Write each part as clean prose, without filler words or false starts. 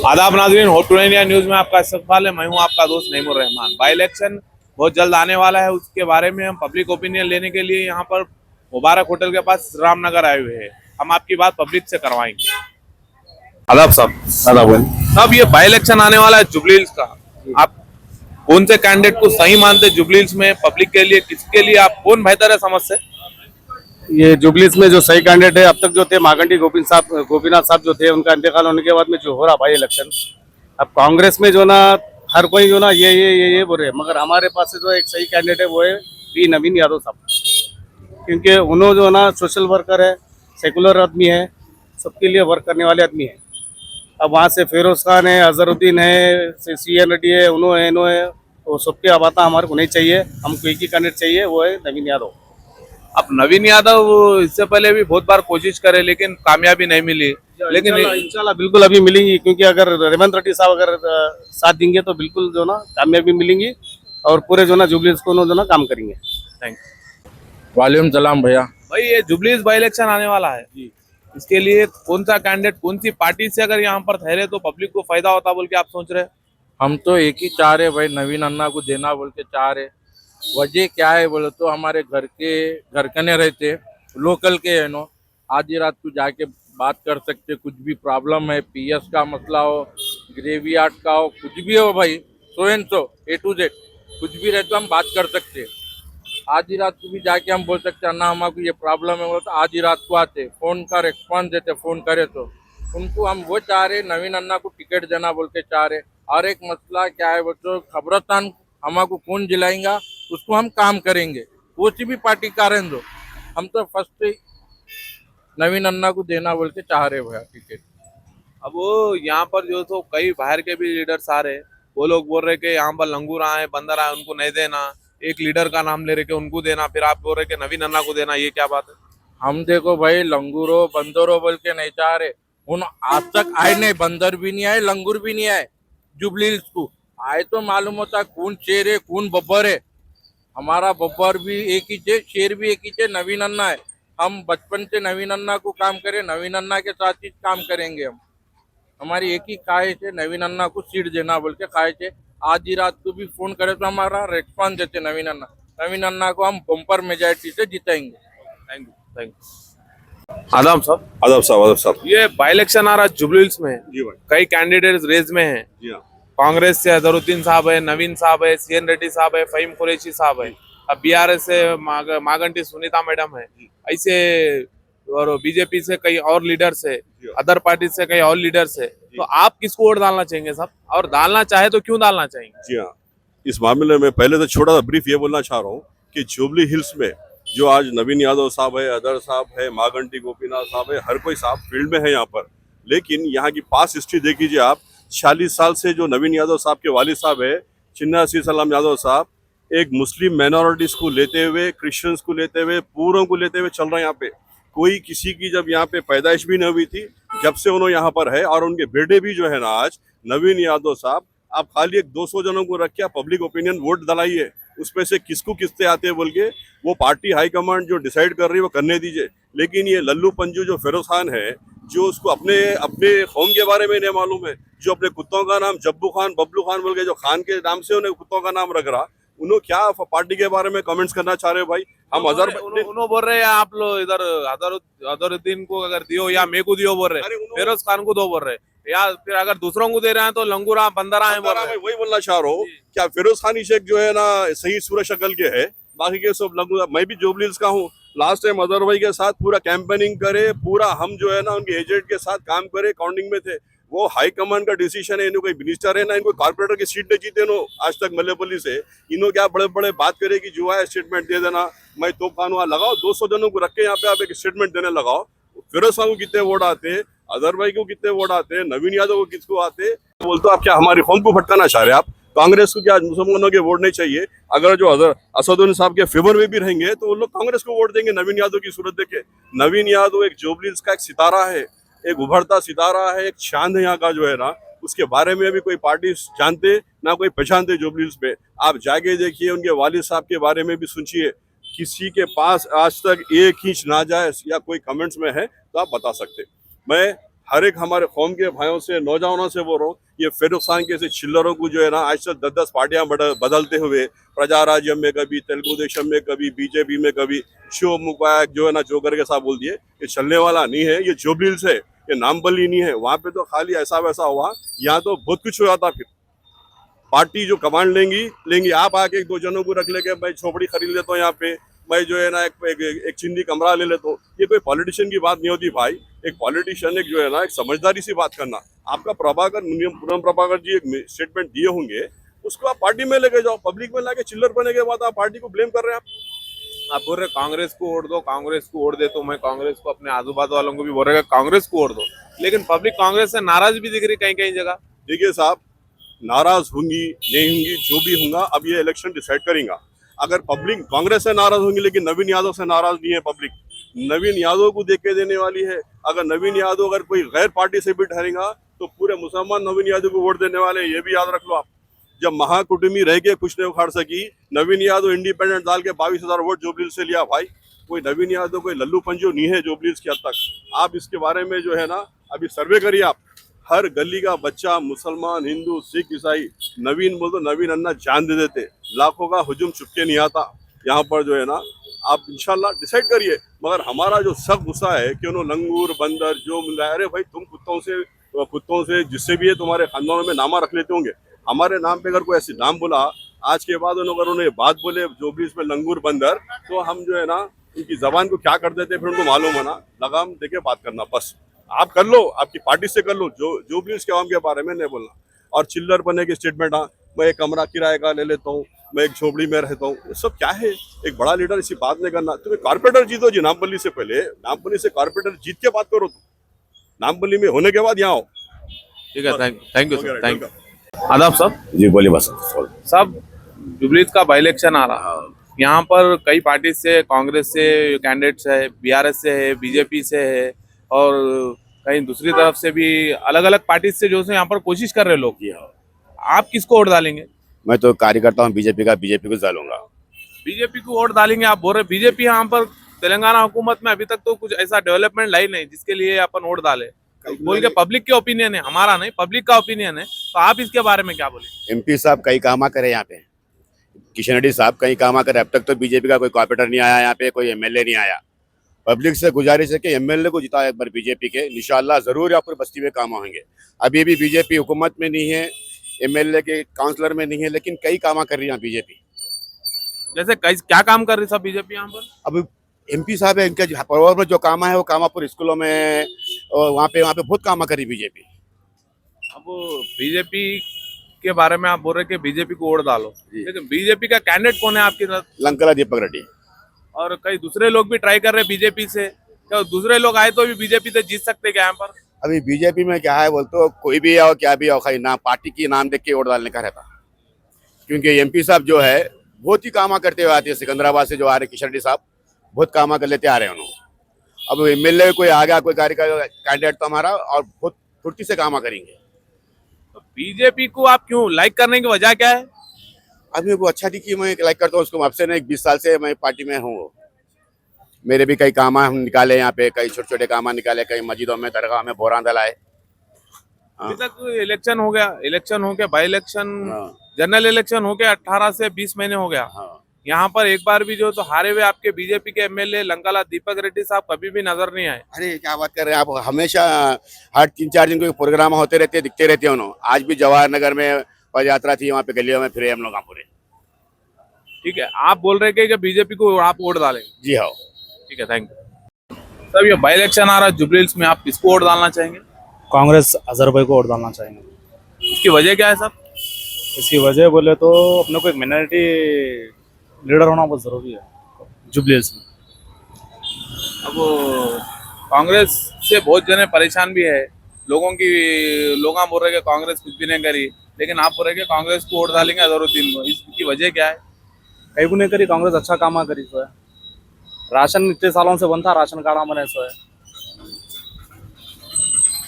आदाब नाज़रीन, hot to India news में आपका इस्तकबाल है। मैं हूं आपका दोस्त नईमुर रहमान। बाई इलेक्शन बहुत जल्द आने वाला है, उसके बारे में हम पब्लिक ओपिनियन लेने के लिए यहां पर मुबारक होटल के पास रामनगर आए हुए हैं। हम आपकी बात पब्लिक से करवाएंगे। आदाब साहब। अदाब। साहब, ये बाई इलेक्शन आने वाला है जुबली हिल्स का, आप कौन से कैंडिडेट को सही मानते जुबली हिल्स में? पब्लिक के लिए, किसके लिए आप कौन बेहतर है समझ से? ये जुबलीस में जो सही कैंडिडेट है अब तक जो थे मागंटी गोपीनाथ साहब जो थे, उनका इंतकाल होने के बाद में जो हो रहा भाई इलेक्शन, अब कांग्रेस में जो ना हर कोई जो ना ये बोल रहे हैं, मगर हमारे पास से जो एक सही कैंडिडेट है वो है पी नवीन यादव साहब। क्योंकि उन्होंने जो ना सोशल वर्कर है, सेकुलर आदमी है, सबके लिए वर्क करने वाले आदमी है। अब वहाँ से फिरोज खान है, अजहरुद्दीन है, CN रेड्डी है, उन्होंने है, तो सबकी आबाता हमारे को नहीं चाहिए। हमको एक ही कैंडिडेट चाहिए, वो है नवीन यादव। अब नवीन यादव इससे पहले भी बहुत बार कोशिश करे लेकिन कामयाबी नहीं मिली, लेकिन इंशाल्लाह बिल्कुल अभी मिलेंगी, क्योंकि अगर रेवंत रेड्डी साहब अगर साथ देंगे तो बिल्कुल जो ना कामयाबी मिलेंगी और पूरे जो ना जुबली को जो ना काम करेंगे। थैंक वालेकुम सलाम भैया। भाई, ये जुबली हिल्स बाई इलेक्शन आने वाला है, इसके लिए कौन सा कैंडिडेट, कौन सी पार्टी से अगर यहाँ पर ठहरे तो पब्लिक को फायदा होता बोल के आप सोच रहे हैं? हम तो एक ही चाह रहे भाई, नवीन अन्ना को देना बोल के चाह रहे। वजह क्या है बोले तो हमारे घर कने रहते, लोकल के है नो, आधी रात को जाके बात कर सकते। कुछ भी प्रॉब्लम है, PS का मसला हो, ग्रेवयार्ड का हो, कुछ भी हो भाई, so and so A to Z कुछ भी रहे तो हम बात कर सकते। आधी रात को भी जाके हम बोल सकते अन्ना हमारे ये प्रॉब्लम है, वो तो आधी रात को आते, फोन का रिस्पॉन्स देते, फोन करे तो उनको हम वो चाह रहे नवीन अन्ना को टिकट देना बोल के चाह रहे। और एक मसला क्या है वो तो खबरस्तान हमारे कौन जिलाएंगा, उसको हम काम करेंगे, वो सी भी पार्टी का रहें दो। हम तो फर्स्ट नवीन अन्ना को देना बोल के चाह रहे भैया टिकट। अब वो यहाँ पर जो तो कई बाहर के भी लीडर्स आ रहे, वो लोग बोल रहे कि यहाँ पर लंगूर आए, बंदर आए, उनको नहीं देना। एक लीडर का नाम ले रहे कि उनको देना, फिर आप बोल रहे कि नवीन अन्ना को देना, ये क्या बात है? हम देखो भाई, लंगूरो बंदरो बोल के नहीं चाह रहे, उन आज तक आए नहीं, बंदर भी नहीं आए, लंगूर भी नहीं आए जुबली हिल्स को। आए तो मालूम होता कौन शेर है कौन बब्बर है। हमारा बब्बर भी एक ही है, शेर भी एक ही है, नवीन अन्ना है। हम बचपन से नवीन अन्ना को काम करें, नवीन अन्ना के साथ ही काम करेंगे। हम हमारी एक ही ख्वाहिश है, नवीन अन्ना को सीट देना बोल के ख्वाहिश है। आधी रात को भी फोन करे तो हमारा रिस्पॉन्स देते नवीन अन्ना को हम बम्पर मेजॉरिटी से जिताएंगे। Thank you, thank you. आदाब साहब। आदाब साहब। आदाब साहब। ये बाई इलेक्शन आ रहा है जुबली हिल्स में, जी भाई। कई कैंडिडेट रेस में हैं। जी हाँ। कांग्रेस से अजहरुद्दीन साहब है, नवीन साहब है, CN रेड्डी साहब है, फहीम कुरैशी साहब है। अब BRS से मागंटी सुनीता मैडम है, ऐसे और बीजेपी से कई और लीडर्स है, अदर पार्टी से कई और लीडर्स है। तो आप किसको वोट डालना चाहेंगे साहब, और डालना चाहे तो क्यों डालना चाहेंगे? जी हाँ, इस मामले में पहले तो छोटा सा ब्रीफ ये बोलना चाह रहा हूँ कि जुबली हिल्स में जो आज नवीन यादव साहब है, अदर साहब है, मागंटी गोपीनाथ साहब है, हर कोई साहब फील्ड में है यहाँ पर। लेकिन यहाँ की पास हिस्ट्री देख लीजिए आप। 46 साल से जो नवीन यादव साहब के वालिद साहब है, चिन्ना सी सलाम यादव साहब, एक मुस्लिम माइनॉरिटीज को लेते हुए, क्रिश्चियंस को लेते हुए, पूरों को लेते हुए चल रहे हैं यहाँ पे। कोई किसी की जब यहाँ पे पैदाइश भी नहीं हुई थी, जब से उन्होंने यहाँ पर है। और उनके बेटे भी जो है ना आज नवीन यादव साहब, आप खाली एक 200 जनों को रख के पब्लिक ओपिनियन वोट दिलाइए, उसमें से किसको किससे आते हैं बोल के वो पार्टी हाईकमांड जो डिसाइड कर रही है वो करने दीजिए। लेकिन ये लल्लू पंजू जो फिरोज खान है, जो उसको अपने अपने कौम के बारे में नहीं मालूम है, जो अपने कुत्तों का नाम जब्बू खान बबलू खान बोल के, जो खान के नाम से उन्हें कुत्तों का नाम रख रहा, उन्होंने क्या पार्टी के बारे में कमेंट्स करना चाह रहे हो भाई? हम उन्होंने बोल रहे हैं आप लोग इधर अजहरुद्दीन को अगर दियो या मेरे को दियो बोल रहे, फिरोज खान को दो बोल रहे, या फिर अगर दूसरों को दे रहे हैं तो लंगूरा बंदरा है बोल रहे। वही बोलना चाह रहा हूँ, क्या फिरोज खान ही शेख जो है ना सही सूरत शक्ल के है, बाकी के सब लंगूरा। मैं भी जुबली हिल्स का हूँ, लास्ट टाइम अजहर भाई के साथ पूरा कैंपेनिंग करे, पूरा हम जो है ना उनके एजेंट के साथ काम करे, काउंटिंग में थे। वो हाई कमांड का डिसीजन है, इनको कोई मिनिस्टर है ना, इनको कॉर्पोरेटर की सीट नहीं जीते नो आज तक मल्लेपल्ली से। इन्हों क्या बड़े बड़े बात करे कि जो है स्टेटमेंट दे देना, मैं तो कानून लगाओ, 200 जनों को रख के यहाँ पे आप एक स्टेटमेंट देने लगाओ। फिरोज खान को कितने वोट आते, अजहर भाई को कितने वोट आते, नवीन यादव को किसको आते? बोलते आप क्या हमारी कौम को भटकाना चाह रहे हैं आप? कांग्रेस को क्या मुसलमानों के वोट नहीं चाहिए? अगर जो असदुद्दीन साहब के फेवर में भी रहेंगे तो वो लोग कांग्रेस को वोट देंगे नवीन यादव की सूरत देखे। नवीन यादव एक जुबली हिल्स का एक सितारा है, एक उभरता सितारा है, एक चांद है यहाँ का जो है ना, उसके बारे में अभी कोई पार्टी जानते ना कोई पहचानते जुबली हिल्स पे। आप जाके देखिए, उनके वालिद साहब के बारे में भी सुनिए, किसी के पास आज तक एक इंच नाजायज या कोई कमेंट्स में है तो आप बता सकते। मैं हर एक हमारे कौम के भाइयों से, नौजवानों से बोल रहा हूँ, ये फिरोज खान के ऐसे चिल्लरों को जो है ना आज तक 10-10 पार्टियां बदलते हुए, प्रजा राज्य में कभी, तेलुगु देशम में कभी, बीजेपी में कभी, शिव मुबारक जो है ना जोकर के साथ बोल दिए, ये चलने वाला नहीं है। ये जुबलीहिल्स है, ये नामबली नहीं है। वहां पे तो खाली ऐसा वैसा हुआ, यहाँ तो बहुत कुछ हो जाता। फिर पार्टी जो कमांड लेंगी आप आके एक दो जनों को रख लेके मैं झोपड़ी खरीद लेता हूँ यहाँ पे, मैं जो है ना एक चिंदी कमरा ले लेता हूँ। ये कोई पॉलिटिशियन की बात नहीं होती भाई। एक पॉलिटिशियन एक जो है ना एक समझदारी से बात करना। आपका पूनम प्रभाकर जी एक स्टेटमेंट दिए होंगे, उसको आप पार्टी में लेके जाओ। पब्लिक में लाके चिल्लर बनने के बाद आप पार्टी को ब्लेम कर रहे हैं। आप बोल रहे कांग्रेस को वोट दो, कांग्रेस को वोट दे, तो मैं कांग्रेस को अपने आजू बाजू वालों को भी बोल रहा कांग्रेस को वोट दो, लेकिन पब्लिक कांग्रेस से नाराज भी दिख रही कहीं कहीं जगह। देखिए साहब, नाराज होंगी नहीं होंगी जो भी होगा, अब ये इलेक्शन डिसाइड करेगा। अगर पब्लिक कांग्रेस से नाराज होंगी लेकिन नवीन यादव से नाराज नहीं है पब्लिक, नवीन यादव को देख के देने वाली है। अगर नवीन यादव अगर कोई गैर पार्टी से भी ठहरेगा तो पूरे मुसलमान नवीन यादव को वोट देने वाले, ये भी याद रख लो आप। जब महाकुटुंबी रह के कुछ नहीं उखाड़ सकी, नवीन यादव इंडिपेंडेंट डाल के 22,000 वोट जुबलीहिल्स से लिया भाई। कोई नवीन यादव कोई लल्लू पंजो नहीं है जुबलीहिल्स की हद तक। आप इसके बारे में जो है ना अभी सर्वे करिए आप, हर गली का बच्चा, मुसलमान, हिंदू, सिख, ईसाई, नवीन बोल तो नवीन अन्ना जान दे देते। लाखों का हुजूम चुपके नहीं आता यहाँ पर जो है ना। आप इंशाल्लाह डिसाइड करिए। मगर हमारा जो सख्त गुस्सा है कि उन्होंने लंगूर बंदर जो मिला है, अरे भाई तुम कुत्तों से जिससे भी है तुम्हारे खानदानों में नामा रख लेते होंगे। हमारे नाम पे अगर कोई ऐसी नाम बोला आज के बाद, अगर उन्होंने बात बोले जो भी इसमें लंगूर बंदर, तो हम जो है ना उनकी जबान को क्या कर देते, फिर उनको मालूम है ना। लगाम देके बात करना बस। आप कर लो, आपकी पार्टी से कर लो, जो भी उसके आवाम के बारे में नहीं बोलना। और चिल्लर बने की स्टेटमेंट, हाँ मैं एक कमरा किराए का ले लेता हूँ, मैं एक झोपड़ी में रहता हूँ, ये सब क्या है? एक बड़ा लीडर इसी बात नहीं करना। तुम्हें कारपोरेटर जीतो जी, नामबली से पहले, नामबली से कारपोरेटर जीत के बात करो। तुम नामबली में होने के बाद यहाँ आओ। ठीक है, thank you sir, thank you. आदाब साहब। जी बोलिए बस। साहब, जुबलीहिल्स का बाई इलेक्शन आ रहा है, यहाँ पर कई पार्टी से, कांग्रेस से कैंडिडेट्स है, बीआरएस से है, बीजेपी से है, और कहीं दूसरी तरफ से भी अलग अलग पार्टी से जो है यहाँ पर कोशिश कर रहे लोग। आप किसको वोट डालेंगे? मैं तो कार्यकर्ता हूँ बीजेपी का, बीजेपी को डालूंगा। बीजेपी को वोट डालेंगे आप बोल रहे। बीजेपी यहाँ पर तेलंगाना हुकूमत में अभी तक तो कुछ ऐसा डेवलपमेंट लाई नहीं जिसके लिए अपन वोट डाले बोल के। पब्लिक के ओपिनियन है, हमारा नहीं, पब्लिक का ओपिनियन है। तो आप इसके बारे में क्या बोले? एमपी साहब कई काम करे यहाँ पे, किशन रेड्डी साहब कई काम करे। अब तक तो बीजेपी का कोई कॉर्पोरेटर नहीं आया यहाँ पे, कोई एमएलए नहीं आया। पब्लिक से गुजारिश है कि एमएलए को जिताए एक बार बीजेपी के, इंशाल्लाह जरूर यहाँ पर बस्ती में काम होंगे। अभी भी बीजेपी हुकूमत में नहीं है, एमएलए के काउंसलर में नहीं है, लेकिन कई काम कर रही है बीजेपी। जैसे क्या काम कर रही सब बीजेपी यहाँ पर? अब एमपी साहब है, इनका परिवार में जो काम है वो कामापुर स्कूलों में, वहाँ पे बहुत काम करी बीजेपी। अब बीजेपी के बारे में आप बोल रहे कि बीजेपी को वोट डालो, लेकिन बीजेपी का कैंडिडेट कौन है आपकी तरफ? लंकला दीपक रेड्डी। और कई दूसरे लोग भी ट्राई कर रहे हैं बीजेपी से, क्या दूसरे लोग आए तो भी बीजेपी से जीत सकते क्या यहाँ पर? अभी बीजेपी में क्या है बोलते हो, कोई भी आओ क्या भी आओ, खाली नाम पार्टी की नाम देख के वोट डालने का रहता। क्योंकि एमपी साहब जो है बहुत ही कामा करते हुए आते हैं। सिकंदराबाद से जो आ रहे किशन रेड्डी साहब बहुत कामा कर लेते आ रहे हैं उन्होंने। अब एमएलए कोई आ गया, कोई कैंडिडेट तो हमारा, और बहुत फुर्ती से कामा करेंगे। तो बीजेपी को आप क्यों लाइक करने की वजह क्या है? आदमी को अच्छा दिखी, मैं लाइक करता हूँ उसको। अब से नहीं, 20 साल से मैं पार्टी में हूँ। मेरे भी कई काम हम निकाले यहाँ पे, कई छोटे छोटे काम निकाले, कई मस्जिदों में, दरगाह में बोरान दलाए। अभी तक इलेक्शन हो गया, बाई इलेक्शन, जनरल इलेक्शन हो गया, 18 से 20 महीने हो गया। यहाँ पर एक बार भी जो तो हारे हुए आपके बीजेपी के एमएलए लंकाला दीपक रेड्डी साहब कभी भी नजर नहीं आए। अरे क्या बात कर रहे हैं आप, हमेशा हर 3-4 दिन कोई प्रोग्राम होते रहते, दिखते रहते हैं उन्होंने। आज भी जवाहर नगर में पद यात्रा थी, वहाँ पे गलियों में फिरे हम लोग पूरे। ठीक है, आप बोल रहे कि बीजेपी को आप वोट डालें? जी हाँ। ठीक है, थैंक यू। सर, ये बाई इलेक्शन आ रहा है जुबलीहिल्स में, आप किसको वोट डालना चाहेंगे? कांग्रेस अजहर भाई को वोट डालना चाहेंगे। इसकी वजह क्या है सर? इसकी वजह बोले तो अपने को एक मिनॉरिटी लीडर होना बहुत ज़रूरी है जुबलीहिल्स में। अब कांग्रेस से बहुत जने परेशान भी है, लोग बोल रहे कि कांग्रेस कुछ भी नहीं करी, लेकिन आप बोल रहे कि कांग्रेस को वोट डालेंगे अजहरुद्दीन को। इसकी वजह क्या है? कहीं को नहीं करी, कांग्रेस अच्छा काम करी सो है। राशन इतने सालों से बनता, राशन कार्ड बने सो है।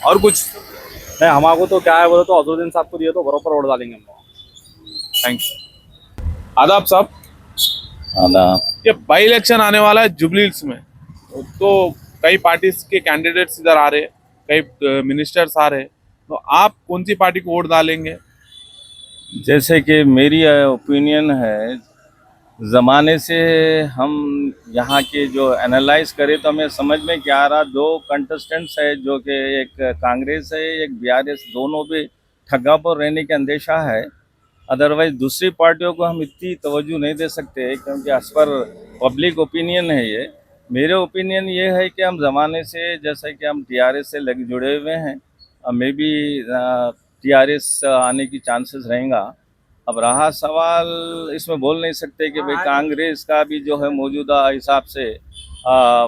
और कुछ नहीं, हमारे तो क्या है बोले तो अजहरुद्दीन साहब को दिए तो बराबर वोट डालेंगे हम लोग। थैंक्स। आदाब साहब। आदाब। ये बाई इलेक्शन आने वाला है जुबलीहिल्स में, तो कई पार्टीज के कैंडिडेट्स इधर आ रहे हैं, कई मिनिस्टर्स आ रहे, तो आप कौन सी पार्टी को वोट डालेंगे? जैसे कि मेरी ओपिनियन है, ज़माने से हम यहाँ के जो एनालाइज करें तो हमें समझ में क्या आ रहा, दो कंटेस्टेंट्स है जो कि एक कांग्रेस है एक बीआरएस, दोनों भी ठग्गा पर रहने का अंदेशा है। अदरवाइज दूसरी पार्टियों को हम इतनी तवज्जो नहीं दे सकते क्योंकि एज पर पब्लिक ओपिनियन है ये। मेरे ओपिनियन ये है कि हम ज़माने से जैसे कि हम टीआरएस से लग जुड़े हुए हैं, मे बी टीआरएस आने की चांसेस रहेगा। अब रहा सवाल, इसमें बोल नहीं सकते कि भाई कांग्रेस का भी जो है मौजूदा हिसाब से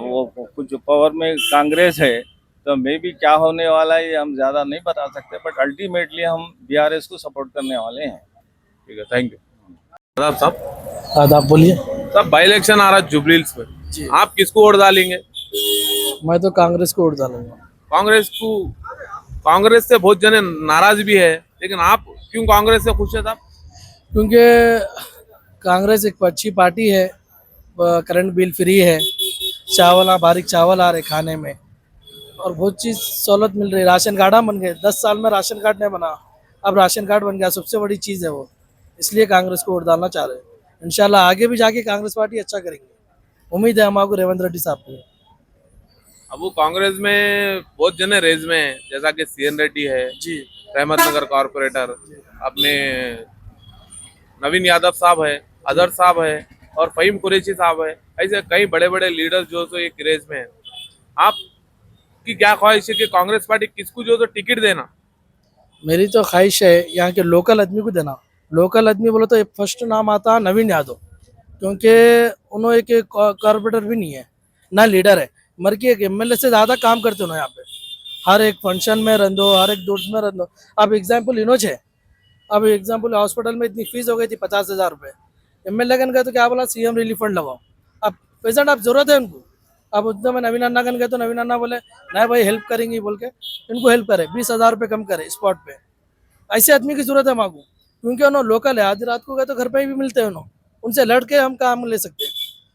वो कुछ पावर में कांग्रेस है, तो मे बी क्या होने वाला है ये हम ज़्यादा नहीं बता सकते, बट अल्टीमेटली हम बीआरएस को सपोर्ट करने वाले हैं। ठीक है, थैंक यू। आदाब साहब। आदाब, बोलिए। साहब बाई इलेक्शन आ रहा है जुबली हिल्स में, जी। आप किसको वोट डालेंगे? मैं तो कांग्रेस को वोट डालूंगा। कांग्रेस को? कांग्रेस से बहुत जने नाराज भी है, लेकिन आप क्यों कांग्रेस से खुश है साहब? क्योंकि कांग्रेस एक अच्छी पार्टी है, करंट बिल फ्री है, चावल बारीक चावल आ रहे खाने में, और बहुत चीज़ सहूलत मिल रही है। राशन कार्ड बन गए, 10 साल में राशन कार्ड नहीं बना, अब राशन कार्ड बन गया, सबसे बड़ी चीज़ है वो। इसलिए कांग्रेस को वोट डालना चाह रहे हैं। इंशाल्लाह आगे भी जाके कांग्रेस पार्टी अच्छा करेंगे, उम्मीद है हमारे रेवंत रेड्डी साहब को। अब वो कांग्रेस में बहुत जने रेज में है, जैसा कि सीएन रेड्डी है जी, रहमत नगर कॉर्पोरेटर, अपने नवीन यादव साहब है, अजहर साहब है और फहीम कुरैशी साहब है। ऐसे कई बड़े बड़े लीडर्स जो तो एक रेस में है। आपकी क्या ख्वाहिश है कि कांग्रेस पार्टी किसको जो तो टिकट देना? मेरी तो ख्वाहिश है यहाँ के लोकल आदमी को देना। लोकल आदमी बोलो तो फर्स्ट नाम आता है नवीन यादव, क्योंकि उन्होंने एक कॉर्पोरेटर भी नहीं है ना लीडर है, मर के एक एमएलए से ज़्यादा काम करते हो यहाँ पे। हर एक फंक्शन में रह दो, हर एक दोस्त में रह दो। अब एग्जाम्पल इनोज है, अब एग्जाम्पल हॉस्पिटल में इतनी फीस हो गई थी 50,000 रुपये, एमएलए गन गए तो क्या बोला, सीएम रिलीफ फंड लगाओ। अब पेशेंट आप जरूरत है उनको, अब उतना में नवीन अन्ना गन गए तो नवीन अन्ना बोले नहीं भाई हेल्प करेंगे बोल के इनको हेल्प करे, 20,000 रुपये कम करे स्पॉट पे। ऐसे आदमी की जरूरत है मांगू, क्योंकि उन्होंने लोकल है, आधी रात को गए तो घर पे भी मिलते हैं उन्होंने, उनसे लड़ के हम काम ले सकते हैं।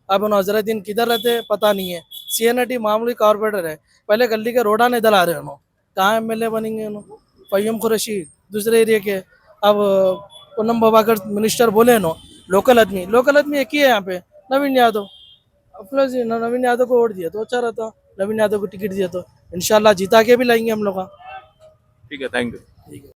अब उन्होंने हजरतदीन किधर रहते हैं पता नहीं है, सीएनटी मामूली कॉर्पोरेटर है, पहले गली के रोडा नहीं दला रहे उन्होंने, कहाँ एमएलए बनेंगे उन्होंने। फहीम कुरैशी दूसरे एरिया के, अब पूनम बाबाकर मिनिस्टर बोले नो, लोकल आदमी एक ही है यहाँ पे, नवीन यादव। अपना जी नवीन यादव को वोट दिया तो अच्छा रहता, नवीन यादव को टिकट दिया तो इंशाल्लाह जिता के भी लाएंगे हम लोग। ठीक है, थैंक यू। ठीक है।